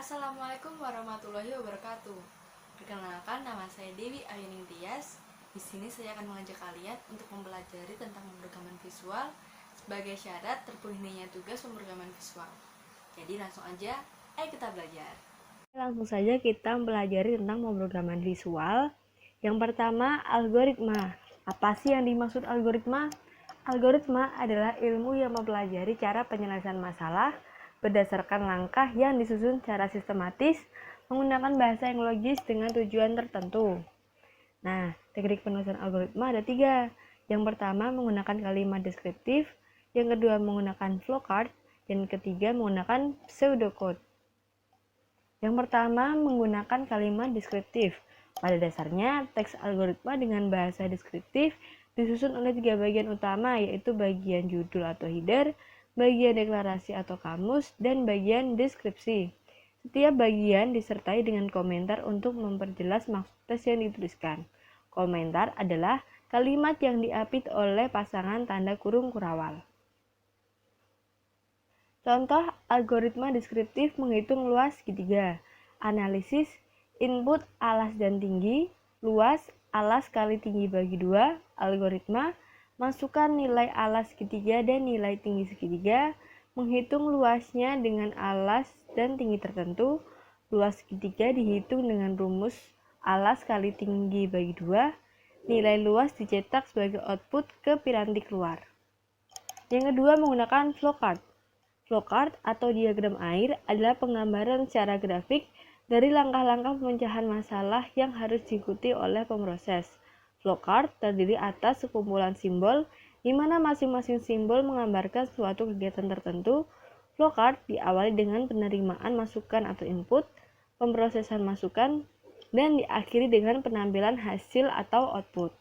Assalamualaikum warahmatullahi wabarakatuh. Perkenalkan, nama saya Dewi Ayuning Tias. Di sini saya akan mengajak kalian untuk mempelajari tentang pemrograman visual sebagai syarat terpenuhinya tugas pemrograman visual. Jadi langsung aja, ayo kita belajar. Langsung saja kita mempelajari tentang pemrograman visual. Yang pertama, algoritma. Apa sih yang dimaksud algoritma? Algoritma adalah ilmu yang mempelajari cara penyelesaian masalah berdasarkan langkah yang disusun secara sistematis menggunakan bahasa yang logis dengan tujuan tertentu. Nah, teknik penulisan algoritma ada 3. Yang pertama menggunakan kalimat deskriptif, yang kedua menggunakan flowchart, dan ketiga menggunakan pseudocode. Yang pertama menggunakan kalimat deskriptif. Pada dasarnya, teks algoritma dengan bahasa deskriptif disusun oleh 3 bagian utama, yaitu bagian judul atau header, bagian deklarasi atau kamus, dan bagian deskripsi. Setiap bagian disertai dengan komentar untuk memperjelas maksud teks yang dituliskan. Komentar adalah kalimat yang diapit oleh pasangan tanda kurung kurawal. Contoh algoritma deskriptif menghitung luas segitiga. Analisis input alas dan tinggi, luas alas kali tinggi bagi 2, algoritma masukkan nilai alas segitiga dan nilai tinggi segitiga, menghitung luasnya dengan alas dan tinggi tertentu. Luas segitiga dihitung dengan rumus alas kali tinggi bagi 2, nilai luas dicetak sebagai output ke piranti keluar. Yang kedua menggunakan flowchart. Flowchart atau diagram air adalah penggambaran secara grafik dari langkah-langkah pemecahan masalah yang harus diikuti oleh pemroses. Flowchart terdiri atas sekumpulan simbol di mana masing-masing simbol menggambarkan suatu kegiatan tertentu. Flowchart diawali dengan penerimaan masukan atau input, pemrosesan masukan, dan diakhiri dengan penampilan hasil atau output.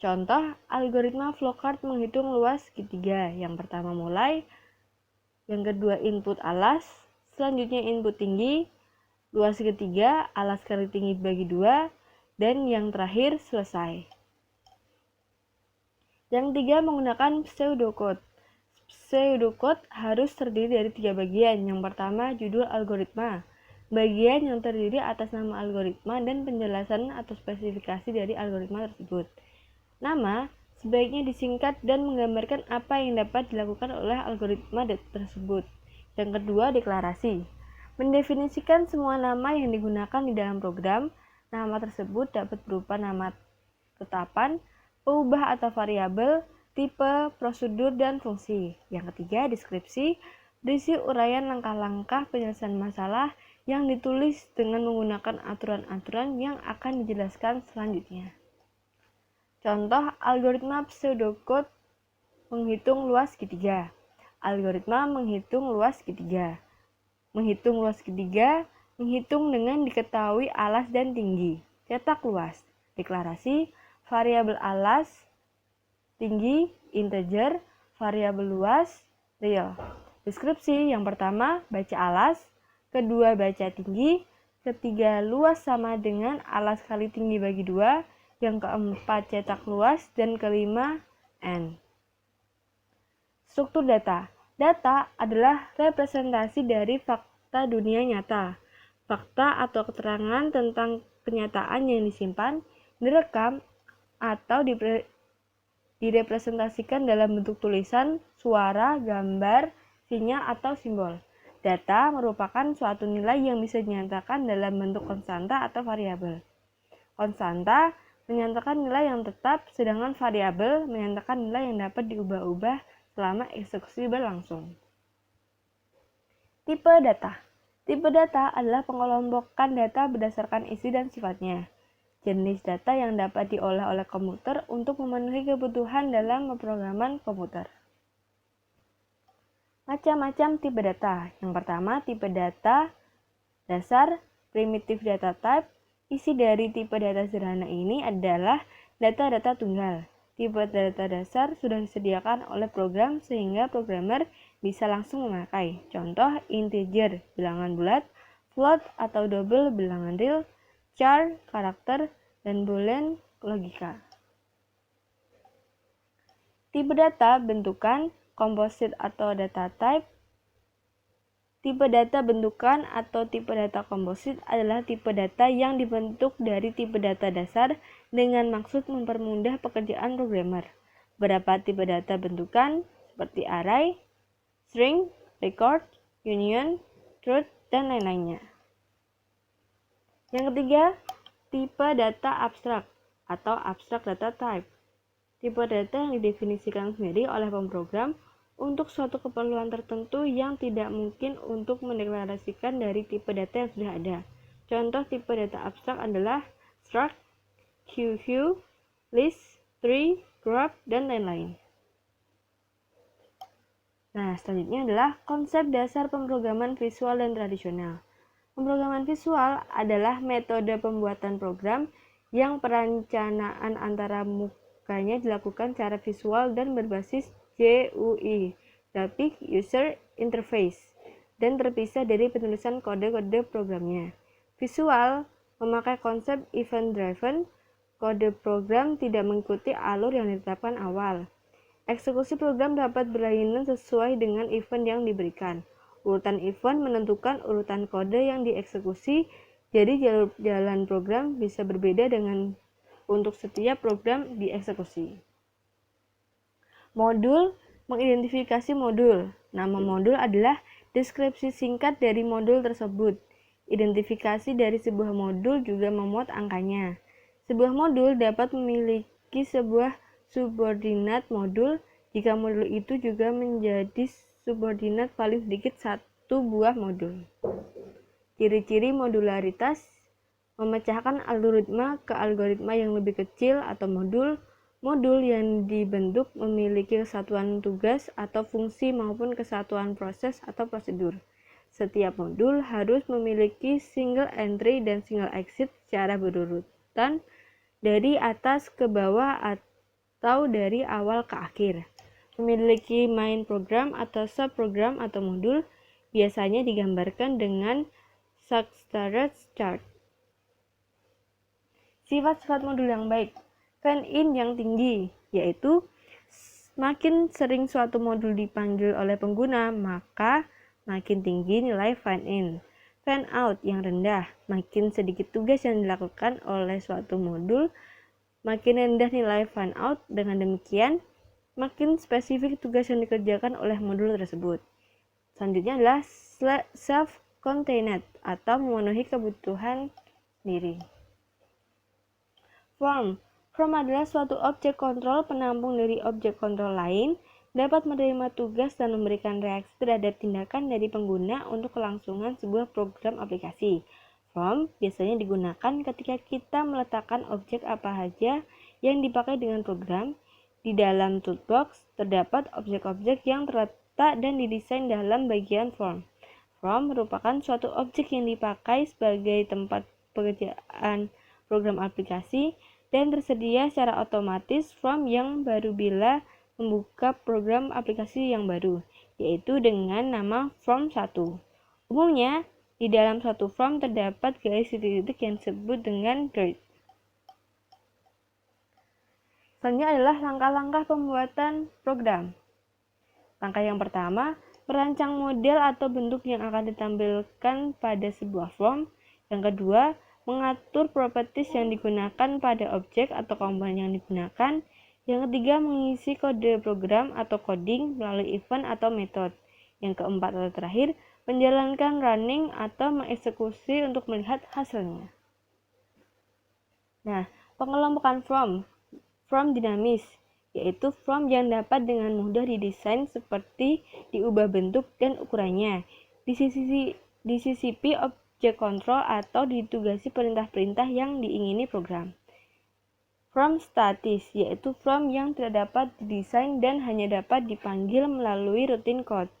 Contoh, algoritma flowchart menghitung luas segitiga. Yang pertama mulai, yang kedua input alas, selanjutnya input tinggi, luas segitiga, alas kali tinggi bagi 2, dan yang terakhir selesai. Yang ketiga menggunakan pseudocode. Pseudocode harus terdiri dari 3 bagian. Yang pertama judul algoritma, bagian yang terdiri atas nama algoritma dan penjelasan atau spesifikasi dari algoritma tersebut. Nama sebaiknya disingkat dan menggambarkan apa yang dapat dilakukan oleh algoritma tersebut. Yang kedua, deklarasi. Mendefinisikan semua nama yang digunakan di dalam program. Nama tersebut dapat berupa nama tetapan, peubah atau variabel, tipe, prosedur, dan fungsi. Yang ketiga, deskripsi. Berisi uraian langkah-langkah penyelesaian masalah yang ditulis dengan menggunakan aturan-aturan yang akan dijelaskan selanjutnya. Contoh algoritma pseudocode menghitung luas segitiga. Algoritma menghitung luas segitiga. Menghitung luas segitiga, menghitung dengan diketahui alas dan tinggi. Cetak luas. Deklarasi, variabel alas, tinggi, integer, variabel luas, real. Deskripsi, yang pertama baca alas, kedua baca tinggi, ketiga luas sama dengan alas kali tinggi bagi 2, yang keempat cetak luas, dan kelima N. Struktur data. Data adalah representasi dari fakta dunia nyata. Fakta atau keterangan tentang kenyataan yang disimpan, direkam, atau direpresentasikan dalam bentuk tulisan, suara, gambar, sinyal, atau simbol. Data merupakan suatu nilai yang bisa dinyatakan dalam bentuk konstanta atau variabel. Konstanta menyatakan nilai yang tetap, sedangkan variabel menyatakan nilai yang dapat diubah-ubah selama eksekusi berlangsung. Tipe data. Tipe data adalah pengelompokan data berdasarkan isi dan sifatnya. Jenis data yang dapat diolah oleh komputer untuk memenuhi kebutuhan dalam pemrograman komputer. Macam-macam tipe data. Yang pertama, tipe data dasar, primitive data type. Isi dari tipe data sederhana ini adalah data-data tunggal. Tipe data dasar sudah disediakan oleh program sehingga programmer bisa langsung memakai. Contoh integer, bilangan bulat, float atau double, bilangan real, char, karakter, dan boolean, logika. Tipe data bentukan, composite atau data type. Tipe data bentukan atau tipe data komposit adalah tipe data yang dibentuk dari tipe data dasar dengan maksud mempermudah pekerjaan programmer. Beberapa tipe data bentukan seperti array, string, record, union, truth, dan lain-lainnya. Yang ketiga, tipe data abstrak atau abstract data type. Tipe data yang didefinisikan sendiri oleh pemrogram untuk suatu keperluan tertentu yang tidak mungkin untuk mendeklarasikan dari tipe data yang sudah ada. Contoh tipe data abstrak adalah struct, queue, list, tree, graph, dan lain-lain. Nah, selanjutnya adalah konsep dasar pemrograman visual dan tradisional. Pemrograman visual adalah metode pembuatan program yang perencanaan antara mukanya dilakukan secara visual dan berbasis GUI, Graphic User Interface, dan terpisah dari penulisan kode-kode programnya. Visual memakai konsep event-driven, kode program tidak mengikuti alur yang ditetapkan awal. Eksekusi program dapat berlainan sesuai dengan event yang diberikan. Urutan event menentukan urutan kode yang dieksekusi, jadi jalur jalan program bisa berbeda dengan untuk setiap program dieksekusi. Modul mengidentifikasi modul. Nama modul adalah deskripsi singkat dari modul tersebut. Identifikasi dari sebuah modul juga memuat angkanya. Sebuah modul dapat memiliki sebuah subordinat modul jika modul itu juga menjadi subordinat paling sedikit satu buah modul. Ciri-ciri modularitas memecahkan algoritma ke algoritma yang lebih kecil atau modul yang dibentuk memiliki kesatuan tugas atau fungsi maupun kesatuan proses atau prosedur. Setiap modul harus memiliki single entry dan single exit secara berurutan dari atas ke bawah atau dari awal ke akhir. Memiliki main program atau subprogram atau modul biasanya digambarkan dengan structured chart. Sifat-sifat modul yang baik. Fan-in yang tinggi, yaitu makin sering suatu modul dipanggil oleh pengguna, maka makin tinggi nilai fan-in. Fan-out yang rendah, makin sedikit tugas yang dilakukan oleh suatu modul, makin rendah nilai fan-out. Dengan demikian, makin spesifik tugas yang dikerjakan oleh modul tersebut. Selanjutnya adalah self-contained atau memenuhi kebutuhan sendiri. Form adalah suatu objek kontrol penampung dari objek kontrol lain, dapat menerima tugas dan memberikan reaksi terhadap tindakan dari pengguna untuk kelangsungan sebuah program aplikasi. Form biasanya digunakan ketika kita meletakkan objek apa saja yang dipakai dengan program. Di dalam toolbox terdapat objek-objek yang terletak dan didesain dalam bagian form. Form merupakan suatu objek yang dipakai sebagai tempat pekerjaan program aplikasi dan tersedia secara otomatis form yang baru bila membuka program aplikasi yang baru, yaitu dengan nama form 1. Umumnya, di dalam suatu form terdapat garis titik-titik yang disebut dengan grid. Selanjutnya adalah langkah-langkah pembuatan program. Langkah yang pertama, merancang model atau bentuk yang akan ditampilkan pada sebuah form. Yang kedua, mengatur properties yang digunakan pada objek atau komponen yang digunakan. Yang ketiga, mengisi kode program atau coding melalui event atau method. Yang keempat atau terakhir, menjalankan running atau mengeksekusi untuk melihat hasilnya. Nah, pengelompokan form dinamis, yaitu form yang dapat dengan mudah didesain seperti diubah bentuk dan ukurannya, disisipi objek kontrol atau ditugasi perintah-perintah yang diingini program. Form statis, yaitu form yang tidak dapat didesain dan hanya dapat dipanggil melalui routine code.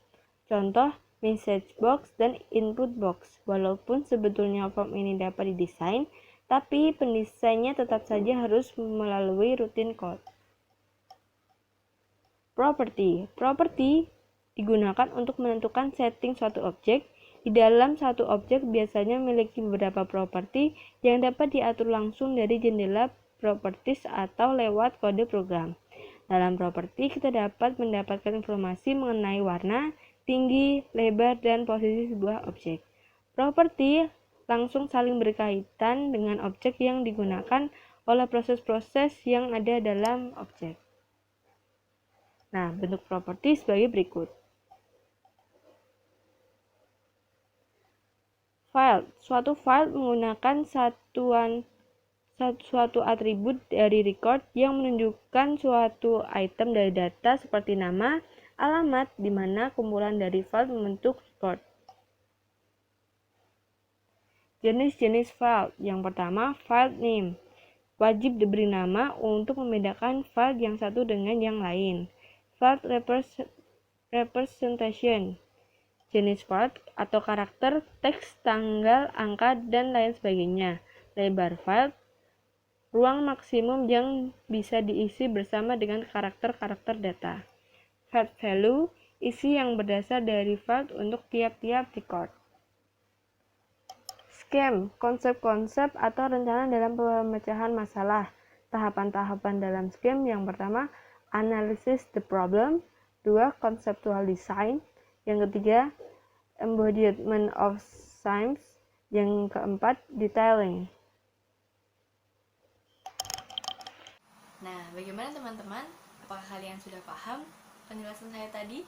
Contoh, message box dan input box. Walaupun sebetulnya form ini dapat didesain, tapi pendesainnya tetap saja harus melalui routine code. Property digunakan untuk menentukan setting suatu objek. Di dalam satu objek biasanya memiliki beberapa properti yang dapat diatur langsung dari jendela properties atau lewat kode program. Dalam properti kita dapat mendapatkan informasi mengenai warna, tinggi, lebar, dan posisi sebuah objek. Properti langsung saling berkaitan dengan objek yang digunakan oleh proses-proses yang ada dalam objek. Nah, bentuk properti sebagai berikut. File. Suatu file menggunakan suatu atribut dari record yang menunjukkan suatu item dari data seperti nama, alamat, di mana kumpulan dari file membentuk record. Jenis-jenis file. Yang pertama, file name. Wajib diberi nama untuk membedakan file yang satu dengan yang lain. File representation. Jenis file atau karakter, teks, tanggal, angka, dan lain sebagainya. Lebar file, ruang maksimum yang bisa diisi bersama dengan karakter-karakter data. File value, isi yang berdasar dari file untuk tiap-tiap record. Scheme, konsep-konsep atau rencana dalam pemecahan masalah. Tahapan-tahapan dalam scheme yang pertama, analysis the problem. 2. Conceptual design. Yang ketiga, embodiment of science. Yang keempat, detailing. Nah, bagaimana teman-teman? Apakah kalian sudah paham penjelasan saya tadi?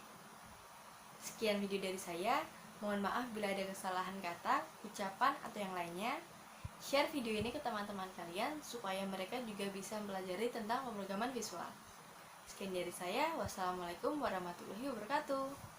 Sekian video dari saya. Mohon maaf bila ada kesalahan kata, ucapan, atau yang lainnya. Share video ini ke teman-teman kalian supaya mereka juga bisa mempelajari tentang pemrograman visual. Sekian dari saya. Wassalamualaikum warahmatullahi wabarakatuh.